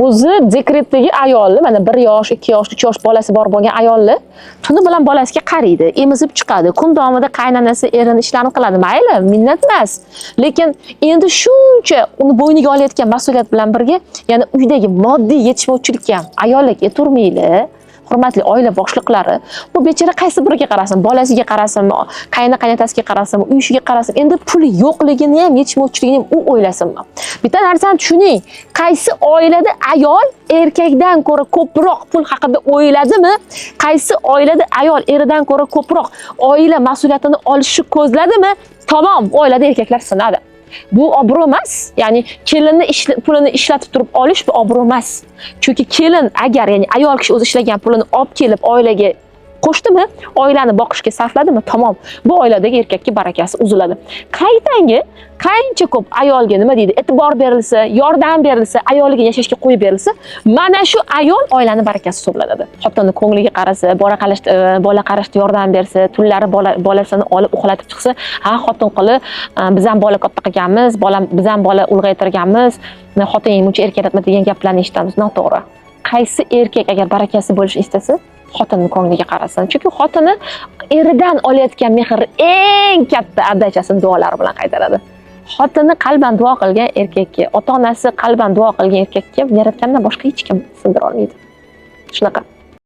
o'zi dekretdagi ayolni, mana 1 yosh, 2 yosh, 3 yosh bolasi bor bo'lgan ayolni tuni bilan bolasiga qaraydi, emizib chiqadi. Kun davomida qaynonasi erini ishlarini qiladi. Mayli, minnat emas. Lekin endi shuncha uni bo'yniga olayotgan mas'uliyat bilan birga, yana uydagi moddiy yetishmovchilikka ham ayollik eturmaydi. Hurmatli oila boshliqlari, bu bechora qaysi biriga qarasin, bolasiga qarasinmi, qaynotasiga qarasinmi, uy ishiga qarasin, endi puli yo'qligini ham, yetishmovchiligini ham u o'ylasinmi. Bitta narsani tushuning, qaysi oilada ayol erkakdan ko'ra ko'proq pul haqida o'yladimi, qaysi oilada ayol eridan ko'ra ko'proq oila mas'uliyatini olishni ko'zladimi, tamom, oilada erkaklar sinadi. Bu obro' emas. Ya'ni kelinni pulini ishlatib turib olish bu obro' emas. Chunki kelin agar, ya'ni ayol kishi o'zi ishlagan pulini olib kelib oilaga qo'shdimi, oilani boqishga sarfladimi, tamom. Bu oiladagi erkakka barakasi uziladi. Qaytangi qancha ko'p ayolga nima deydi, e'tibor berilsa, yordam berilsa, ayoliga yashashga qo'yib berilsa, mana shu ayol oilani barakasi hisoblanadi. Xotinning ko'ngliga qarasa, bola qarashda yordam bersa, tunlari bolasini olib uxlatib chiqsa, ha xotin qili, biz ham bola katta qilganmiz, biz ham bola ulg'aytirganmiz, xotining muncha erkalatma degan gaplarni eshitamiz, noto'g'ri. Qaysi erkak agar barakasi bo'lishni istasa, xotinning ko'ngliga qarasin. Chunki xotini eridan olayotgan mehr eng katta adachasini duolari bilan qaytaradi. Xotini qalban duo qilgan erkakka, ota-onasi qalban duo qilgan erkakka yaratgandan boshqa hech kim sindira olmaydi. Shunaqa.